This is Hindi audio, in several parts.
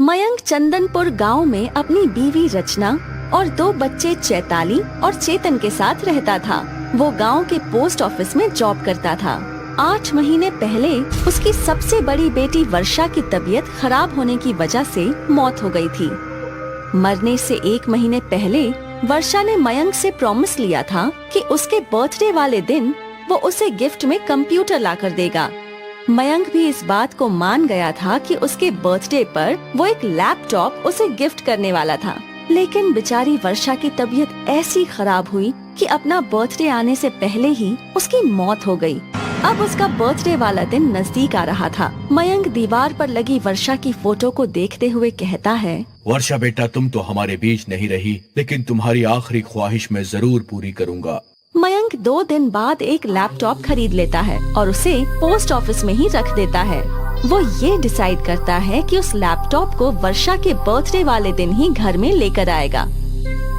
मयंक चंदनपुर गांव में अपनी बीवी रचना और 2 बच्चे चैताली और चेतन के साथ रहता था। वो गांव के पोस्ट ऑफिस में जॉब करता था। 8 महीने पहले उसकी सबसे बड़ी बेटी वर्षा की तबीयत खराब होने की वजह से मौत हो गई थी। मरने से 1 महीने पहले वर्षा ने मयंक से प्रॉमिस लिया था कि उसके बर्थडे वाले दिन वो उसे गिफ्ट में कंप्यूटर लाकर देगा। मयंक भी इस बात को मान गया था कि उसके बर्थडे पर वो एक लैपटॉप उसे गिफ्ट करने वाला था। लेकिन बेचारी वर्षा की तबीयत ऐसी खराब हुई कि अपना बर्थडे आने से पहले ही उसकी मौत हो गई। अब उसका बर्थडे वाला दिन नजदीक आ रहा था। मयंक दीवार पर लगी वर्षा की फोटो को देखते हुए कहता है, वर्षा बेटा, तुम तो हमारे बीच नहीं रही, लेकिन तुम्हारी आखिरी ख्वाहिश मैं जरूर पूरी करूँगा। मयंक 2 दिन बाद एक लैपटॉप खरीद लेता है और उसे पोस्ट ऑफिस में ही रख देता है। वो ये डिसाइड करता है कि उस लैपटॉप को वर्षा के बर्थडे वाले दिन ही घर में लेकर आएगा।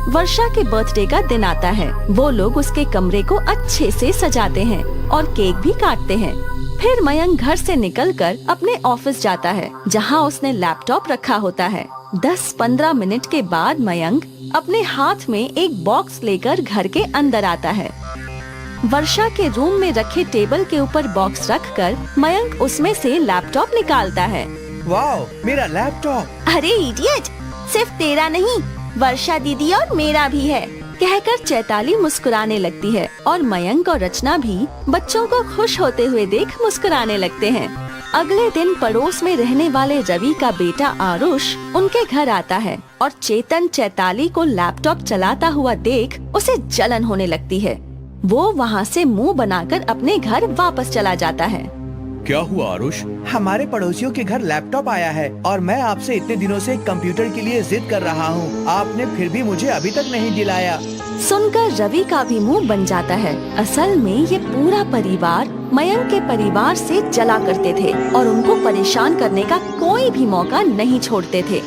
वर्षा के बर्थडे का दिन आता है। वो लोग उसके कमरे को अच्छे से सजाते हैं और केक भी काटते हैं। फिर मयंक घर से निकलकर अपने ऑफिस जाता है, जहां उसने लैपटॉप रखा होता है। 10-15 मिनट के बाद मयंक अपने हाथ में एक बॉक्स लेकर घर के अंदर आता है। वर्षा के रूम में रखे टेबल के ऊपर बॉक्स रखकर मयंक उसमें से लैपटॉप निकालता है। वाओ, मेरा लैपटॉप! अरे इडियट, सिर्फ तेरा नहीं, वर्षा दीदी और मेरा भी है, कहकर चैताली मुस्कुराने लगती है और मयंक और रचना भी बच्चों को खुश होते हुए देख मुस्कुराने लगते हैं। अगले दिन पड़ोस में रहने वाले रवि का बेटा आरुष उनके घर आता है और चेतन चैताली को लैपटॉप चलाता हुआ देख उसे जलन होने लगती है। वो वहाँ से मुंह बनाकर अपने घर वापस चला जाता है। क्या हुआ आरुष? हमारे पड़ोसियों के घर लैपटॉप आया है और मैं आपसे इतने दिनों से कंप्यूटर के लिए जिद कर रहा हूँ। आपने फिर भी मुझे अभी तक नहीं दिलाया। सुनकर रवि का भी मुंह बन जाता है। असल में ये पूरा परिवार मयंक के परिवार से जला करते थे और उनको परेशान करने का कोई भी मौका नहीं छोड़ते थे।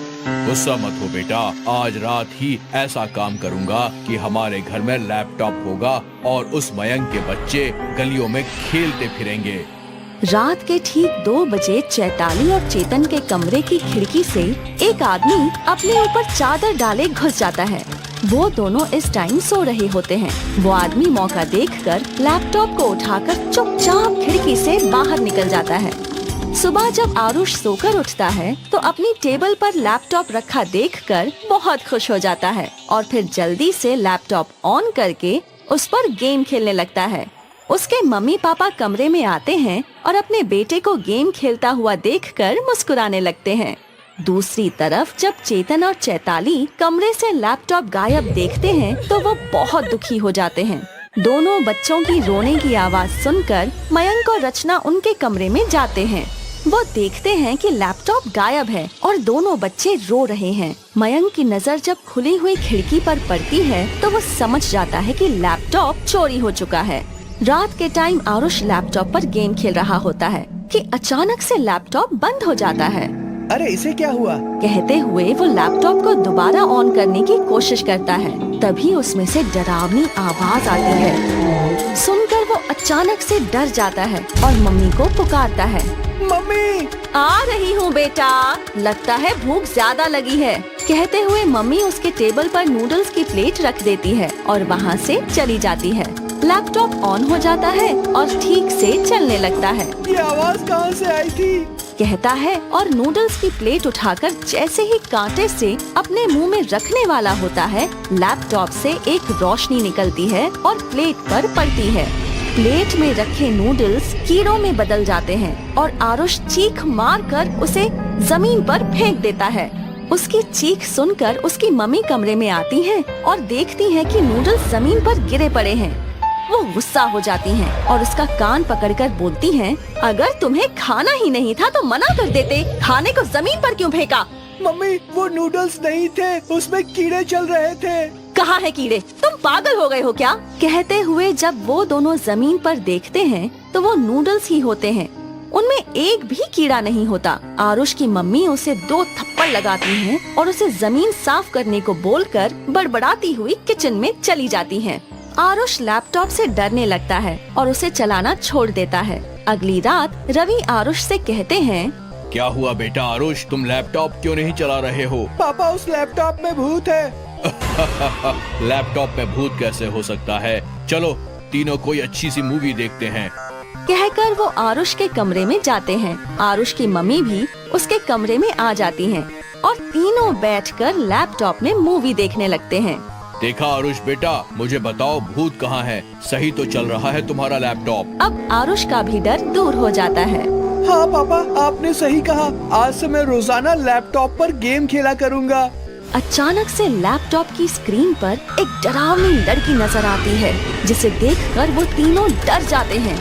गुस्सा मत हो बेटा, आज रात ही ऐसा काम करूँगा कि हमारे घर में लैपटॉप होगा और उस मयंक के बच्चे गलियों में खेलते फिरेंगे। रात के ठीक 2 बजे चैताली और चेतन के कमरे की खिड़की से एक आदमी अपने ऊपर चादर डाले घुस जाता है। वो दोनों इस टाइम सो रहे होते हैं। वो आदमी मौका देखकर लैपटॉप को उठाकर चुपचाप खिड़की से बाहर निकल जाता है। सुबह जब आरुष सोकर उठता है तो अपनी टेबल पर लैपटॉप रखा देखकर बहुत खुश हो जाता है और फिर जल्दी से लैपटॉप ऑन करके उस पर गेम खेलने लगता है। उसके मम्मी पापा कमरे में आते हैं और अपने बेटे को गेम खेलता हुआ देखकर मुस्कुराने लगते हैं। दूसरी तरफ जब चेतन और चैताली कमरे से लैपटॉप गायब देखते हैं तो वो बहुत दुखी हो जाते हैं। दोनों बच्चों की रोने की आवाज सुनकर मयंक और रचना उनके कमरे में जाते हैं। वो देखते हैं कि लैपटॉप गायब है और दोनों बच्चे रो रहे हैं। मयंक की नजर जब खुली हुई खिड़की पर पड़ती है तो वो समझ जाता है कि लैपटॉप चोरी हो चुका है। रात के टाइम आरुष लैपटॉप पर गेम खेल रहा होता है कि अचानक से लैपटॉप बंद हो जाता है। अरे इसे क्या हुआ? कहते हुए वो लैपटॉप को दोबारा ऑन करने की कोशिश करता है। तभी उसमें से डरावनी आवाज आती है। सुनकर वो अचानक से डर जाता है और मम्मी को पुकारता है। मम्मी! आ रही हूँ बेटा, लगता है भूख ज्यादा लगी है, कहते हुए मम्मी उसके टेबल पर नूडल्स की प्लेट रख देती है और वहाँ से चली जाती है। लैपटॉप ऑन हो जाता है और ठीक से चलने लगता है। ये आवाज कहाँ से आई थी? कहता है और नूडल्स की प्लेट उठाकर जैसे ही कांटे से अपने मुंह में रखने वाला होता है, लैपटॉप से एक रोशनी निकलती है और प्लेट पर पड़ती है। प्लेट में रखे नूडल्स कीड़ों में बदल जाते हैं और आरुष चीख मारकर उसे जमीन पर फेंक देता है। उसकी चीख सुनकर उसकी मम्मी कमरे में आती हैं और देखती हैं कि नूडल्स जमीन पर गिरे पड़े हैं। वो गुस्सा हो जाती हैं और उसका कान पकड़कर बोलती हैं, अगर तुम्हें खाना ही नहीं था तो मना कर देते, खाने को जमीन पर क्यों फेंका? मम्मी, वो नूडल्स नहीं थे, उसमें कीड़े चल रहे थे। कहाँ है कीड़े? तुम पागल हो गए हो क्या? कहते हुए जब वो दोनों जमीन पर देखते हैं तो वो नूडल्स ही होते हैं, उनमें एक भी कीड़ा नहीं होता। आरुष की मम्मी उसे 2 थप्पड़ लगाती हैं और उसे जमीन साफ करने को बोलकर बड़बड़ाती हुई किचन में चली जाती हैं। आरुष लैपटॉप से डरने लगता है और उसे चलाना छोड़ देता है। अगली रात रवि आरुष से कहते हैं, क्या हुआ बेटा आरुष, तुम लैपटॉप क्यों नहीं चला रहे हो? पापा उस लैपटॉप में भूत है। लैपटॉप में भूत कैसे हो सकता है? चलो तीनों कोई अच्छी सी मूवी देखते हैं। कहकर वो आरुष के कमरे में जाते हैं। आरुष की मम्मी भी उसके कमरे में आ जाती हैं और तीनों बैठकर लैपटॉप में मूवी देखने लगते हैं। देखा आरुष बेटा, मुझे बताओ भूत कहाँ है? सही तो चल रहा है तुम्हारा लैपटॉप। अब आरुष का भी डर दूर हो जाता है। हाँ पापा, आपने सही कहा। आज से मैं रोजाना लैपटॉप पर गेम खेला करूँगा। अचानक से लैपटॉप की स्क्रीन पर एक डरावनी लड़की नजर आती है, जिसे देखकर वो तीनों डर जाते हैं।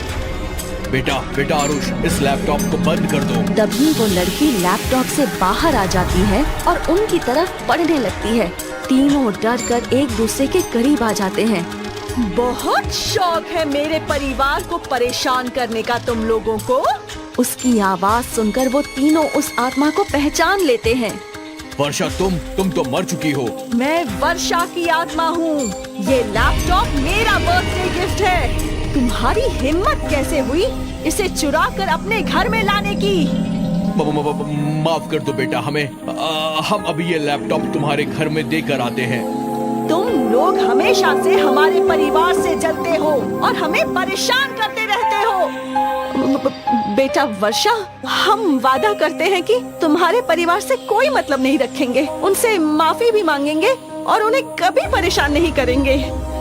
बेटा आरुष, इस लैपटॉप को बंद कर दो। तभी वो लड़की लैपटॉप से बाहर आ जाती है और उनकी तरफ बढ़ने लगती है। तीनों डर कर एक दूसरे के करीब आ जाते हैं। बहुत शौक है मेरे परिवार को परेशान करने का तुम लोगों को। उसकी आवाज सुनकर वो तीनों उस आत्मा को पहचान लेते हैं। वर्षा, तुम तो मर चुकी हो। मैं वर्षा की आत्मा हूँ। ये लैपटॉप मेरा बर्थडे गिफ्ट है। तुम्हारी हिम्मत कैसे हुई इसे चुरा कर अपने घर में लाने की? माफ कर दो बेटा, हम अभी ये लैपटॉप तुम्हारे घर में देकर आते हैं। तुम लोग हमेशा से हमारे परिवार से जलते हो और हमें परेशान करते रहते हो। बेटा वर्षा, हम वादा करते हैं कि तुम्हारे परिवार से कोई मतलब नहीं रखेंगे, उनसे माफी भी मांगेंगे और उन्हें कभी परेशान नहीं करेंगे।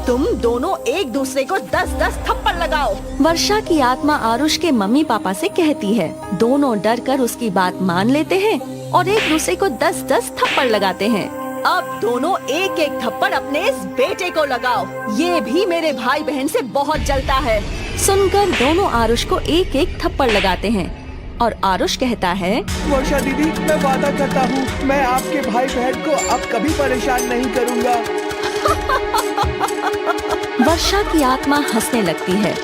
तुम दोनों एक दूसरे को 10-10 थप्पड़ लगाओ। वर्षा की आत्मा आरुष के मम्मी पापा से कहती है। दोनों डर कर उसकी बात मान लेते हैं और एक दूसरे को 10-10 थप्पड़ लगाते हैं। अब दोनों एक एक थप्पड़ अपने इस बेटे को लगाओ। ये भी मेरे भाई बहन से बहुत जलता है। सुनकर दोनों आरुष को एक एक थप्पड़ लगाते हैं और आरुष कहता है, वर्षा दीदी, मैं वादा करता हूँ मैं आपके भाई बहन को अब कभी परेशान नहीं करूँगा। वर्षा की आत्मा हंसने लगती है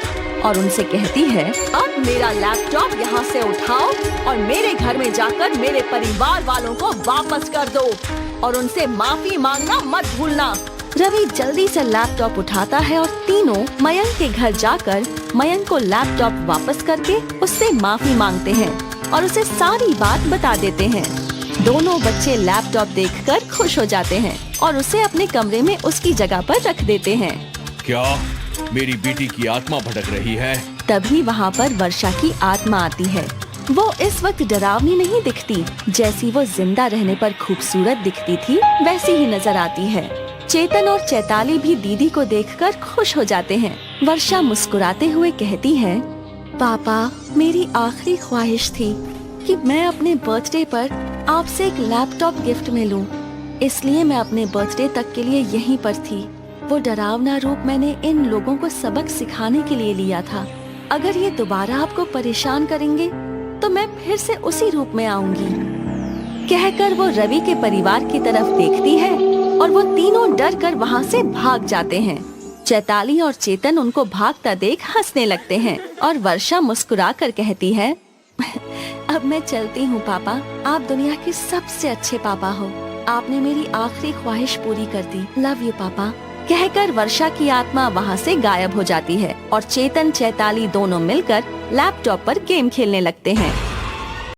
और उनसे कहती है, अब मेरा लैपटॉप यहाँ से उठाओ और मेरे घर में जाकर मेरे परिवार वालों को वापस कर दो और उनसे माफी मांगना मत भूलना। रवि जल्दी से लैपटॉप उठाता है और तीनों मयंक के घर जाकर मयंक को लैपटॉप वापस करके उससे माफी मांगते हैं और उसे सारी बात बता देते हैं। दोनों बच्चे लैपटॉप देखकर खुश हो जाते हैं और उसे अपने कमरे में उसकी जगह पर रख देते हैं। क्या मेरी बेटी की आत्मा भटक रही है? तभी वहाँ पर वर्षा की आत्मा आती है। वो इस वक्त डरावनी नहीं दिखती, जैसी वो जिंदा रहने पर खूबसूरत दिखती थी वैसी ही नजर आती है। चेतन और चैताली भी दीदी को देखकर खुश हो जाते हैं। वर्षा मुस्कुराते हुए कहती है, पापा, मेरी आखिरी ख्वाहिश थी कि मैं अपने बर्थडे पर आपसे एक लैपटॉप गिफ्ट में लूं। इसलिए मैं अपने बर्थडे तक के लिए यहीं पर थी। वो डरावना रूप मैंने इन लोगों को सबक सिखाने के लिए लिया था। अगर ये दोबारा आपको परेशान करेंगे तो मैं फिर से उसी रूप में आऊंगी। कहकर वो रवि के परिवार की तरफ देखती है और वो तीनों डर कर वहाँ से भाग जाते हैं। चैताली और चेतन उनको भागता देख हंसने लगते हैं और वर्षा मुस्कुरा कर कहती है, अब मैं चलती हूँ पापा, आप दुनिया के सबसे अच्छे पापा हो। आपने मेरी आखिरी ख्वाहिश पूरी कर दी। लव यू पापा। कहकर वर्षा की आत्मा वहाँ से गायब हो जाती है और चेतन चैताली दोनों मिलकर लैपटॉप पर गेम खेलने लगते हैं।